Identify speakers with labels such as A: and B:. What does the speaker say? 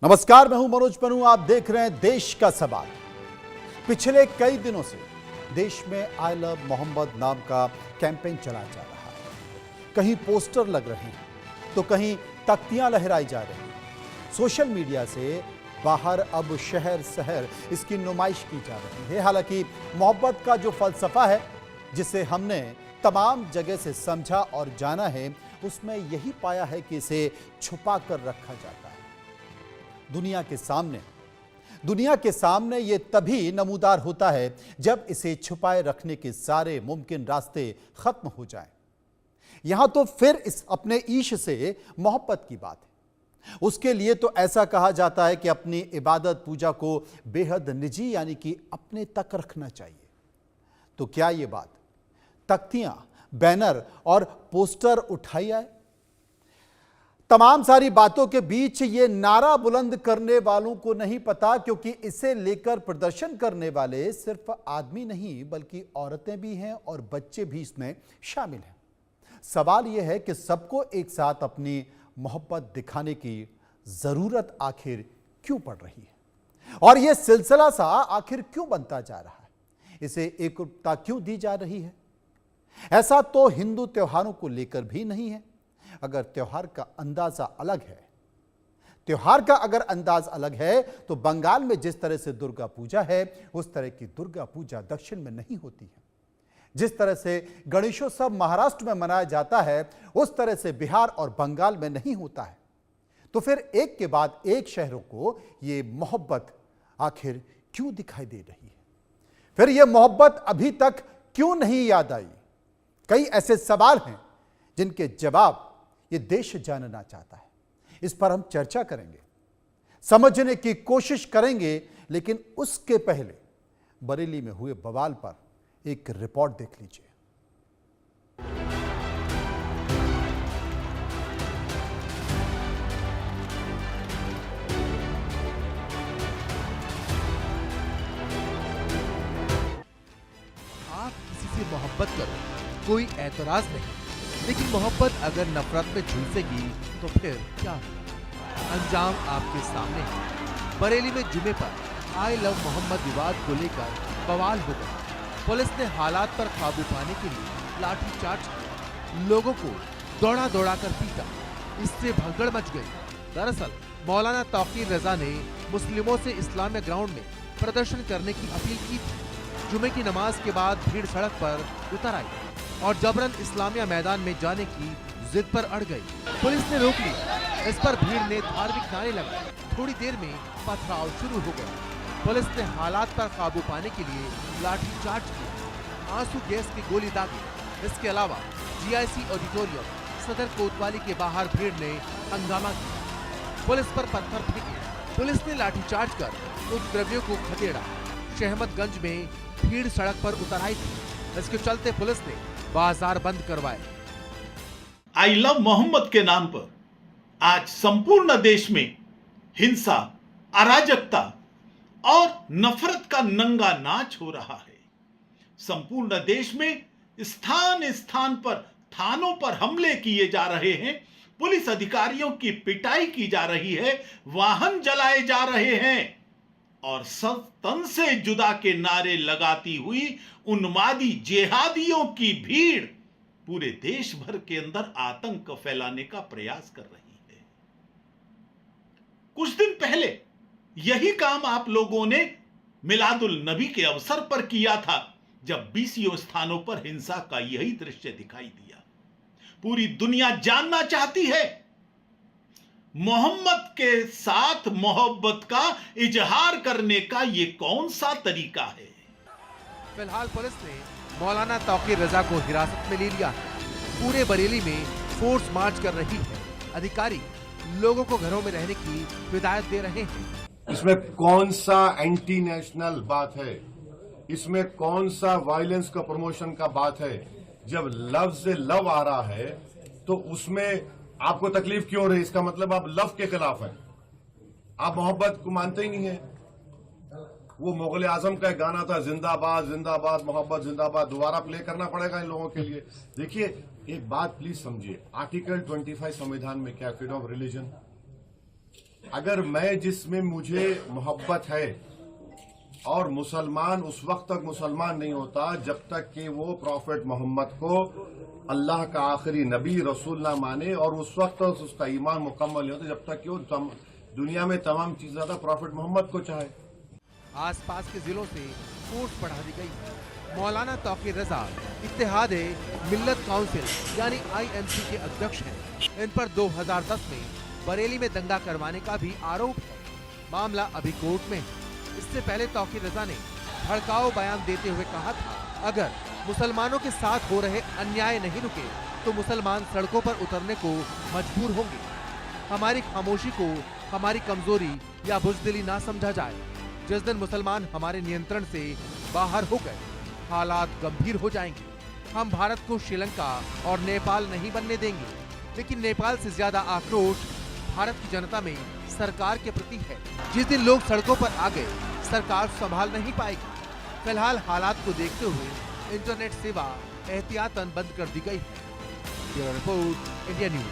A: नमस्कार, मैं हूं मनोज पन्नू। आप देख रहे हैं देश का सवाल। पिछले कई दिनों से देश में आई लव मोहम्मद नाम का कैंपेन चलाया जा रहा है। कहीं पोस्टर लग रहे हैं तो कहीं तख्तियां लहराई जा रही हैं। सोशल मीडिया से बाहर अब शहर शहर इसकी नुमाइश की जा रही है। हालांकि मोहब्बत का जो फलसफा है, जिसे हमने तमाम जगह से समझा और जाना है, उसमें यही पाया है कि इसे छुपा कर रखा जाता है। दुनिया के सामने ये तभी नमूदार होता है जब इसे छुपाए रखने के सारे मुमकिन रास्ते खत्म हो जाएं। यहां तो फिर इस अपने ईश से मोहब्बत की बात है। उसके लिए तो ऐसा कहा जाता है कि अपनी इबादत पूजा को बेहद निजी यानी कि अपने तक रखना चाहिए। तो क्या ये बात तख्तियां, बैनर और पोस्टर उठाई आए? तमाम सारी बातों के बीच ये नारा बुलंद करने वालों को नहीं पता, क्योंकि इसे लेकर प्रदर्शन करने वाले सिर्फ आदमी नहीं बल्कि औरतें भी हैं और बच्चे भी इसमें शामिल हैं। सवाल यह है कि सबको एक साथ अपनी मोहब्बत दिखाने की जरूरत आखिर क्यों पड़ रही है, और यह सिलसिला सा आखिर क्यों बनता जा रहा है? इसे एकरूपता क्यों दी जा रही है? ऐसा तो हिंदू त्योहारों को लेकर भी नहीं है। अगर त्योहार का अंदाज अलग है तो बंगाल में जिस तरह से दुर्गा पूजा है, उस तरह की दुर्गा पूजा दक्षिण में नहीं होती है। जिस तरह से गणेशोत्सव महाराष्ट्र में मनाया जाता है, उस तरह से बिहार और बंगाल में नहीं होता है। तो फिर एक के बाद एक शहरों को ये मोहब्बत आखिर क्यों दिखाई दे रही है? फिर यह मोहब्बत अभी तक क्यों नहीं याद आई? कई ऐसे सवाल हैं जिनके जवाब ये देश जानना चाहता है। इस पर हम चर्चा करेंगे, समझने की कोशिश करेंगे, लेकिन उसके पहले बरेली में हुए बवाल पर एक रिपोर्ट देख लीजिए।
B: आप किसी से मोहब्बत करो, कोई ऐतराज नहीं, लेकिन मोहब्बत अगर नफरत में झुलसेगी तो फिर क्या होगा? अंजाम आपके सामने है। बरेली में जुमे पर आई लव मोहम्मद विवाद को लेकर बवाल हो गया। पुलिस ने हालात पर काबू पाने के लिए लाठीचार्ज किया, लोगों को दौड़ा दौड़ा कर पीटा। इससे भगदड़ मच गई। दरअसल मौलाना तौकीर रजा ने मुस्लिमों से इस्लामिया ग्राउंड में प्रदर्शन करने की अपील की थी। जुमे की नमाज के बाद भीड़ सड़क पर उतर आई और जबरन इस्लामिया मैदान में जाने की जिद पर अड़ गई। पुलिस ने रोक ली। इस पर भीड़ ने धार्मिक नारे लगाए। थोड़ी देर में पथराव शुरू हो गया। पुलिस ने हालात पर काबू पाने के लिए लाठीचार्ज किया, आंसू गैस की गोली दागी। इसके अलावा जीआईसी ऑडिटोरियम, सदर कोतवाली के बाहर भीड़ ने हंगामा किया, पुलिस पर पत्थर फेंके। पुलिस ने लाठीचार्ज कर उपद्रवियों को खदेड़ा। शहमतगंज में भीड़ सड़क पर उतर आई थी। इसके चलते पुलिस ने बाजार बंद करवाए।
C: आई लव मोहम्मद के नाम पर आज संपूर्ण देश में हिंसा, अराजकता और नफरत का नंगा नाच हो रहा है। संपूर्ण देश में स्थान स्थान पर थानों पर हमले किए जा रहे हैं, पुलिस अधिकारियों की पिटाई की जा रही है, वाहन जलाए जा रहे हैं और सब तन से जुदा के नारे लगाती हुई उन्मादी जिहादियों की भीड़ पूरे देश भर के अंदर आतंक फैलाने का प्रयास कर रही है। कुछ दिन पहले यही काम आप लोगों ने मिलादुल नबी के अवसर पर किया था, जब 20 स्थानों पर हिंसा का यही दृश्य दिखाई दिया। पूरी दुनिया जानना चाहती है मोहम्मद के साथ मोहब्बत का इजहार करने का ये कौन सा तरीका है।
B: फिलहाल पुलिस ने मौलाना तौकीर रजा को हिरासत में ले लिया है। पूरे बरेली में फोर्स मार्च कर रही है। अधिकारी लोगों को घरों में रहने की हिदायत दे रहे हैं।
D: इसमें कौन सा एंटी नेशनल बात है? इसमें कौन सा वायलेंस का प्रमोशन का बात है? जब लव से लव आ रहा है तो उसमें आपको तकलीफ क्यों हो रही? इसका मतलब आप लव के खिलाफ हैं, आप मोहब्बत को मानते ही नहीं है। वो मुगल आजम का एक गाना था, जिंदाबाद जिंदाबाद मोहब्बत जिंदाबाद, दोबारा प्ले करना पड़ेगा इन लोगों के लिए। देखिए एक बात प्लीज समझिए, आर्टिकल 25 संविधान में क्या फ्रीडम ऑफ रिलीजन, अगर मैं जिसमें मुझे मोहब्बत है, और मुसलमान उस वक्त तक मुसलमान नहीं होता जब तक कि वो प्रॉफेट मोहम्मद को अल्लाह का आखिरी नबी रसूल ना माने, और उस वक्त तक उसका ईमान मुकम्मल नहीं होता जब तक कि वो दुनिया में तमाम चीजें ज्यादा प्रॉफेट मोहम्मद को चाहे।
B: आसपास के जिलों से फोर्स बढ़ा दी गई। मौलाना तौकीर रजा इत्तेहाद मिल्लत काउंसिल यानी IMC के अध्यक्ष हैं। इन पर 2010 में बरेली में दंगा करवाने का भी आरोप है। मामला अभी कोर्ट में है। इससे पहले तौकीर रजा ने भड़काऊ बयान देते हुए कहा था, अगर मुसलमानों के साथ हो रहे अन्याय नहीं रुके तो मुसलमान सड़कों पर उतरने को मजबूर होंगे। हमारी खामोशी को हमारी कमजोरी या बुज़दिली ना समझा जाए। जिस दिन मुसलमान हमारे नियंत्रण से बाहर हो गए, हालात गंभीर हो जाएंगे। हम भारत को श्रीलंका और नेपाल नहीं बनने देंगे, लेकिन नेपाल से ज्यादा आक्रोश भारत की जनता में सरकार के प्रति है। जिस दिन लोग सड़कों पर आ गए, सरकार संभाल नहीं पाएगी। फिलहाल हालात को देखते हुए इंटरनेट सेवा एहतियातन बंद कर दी गई है। Bureau report, India news.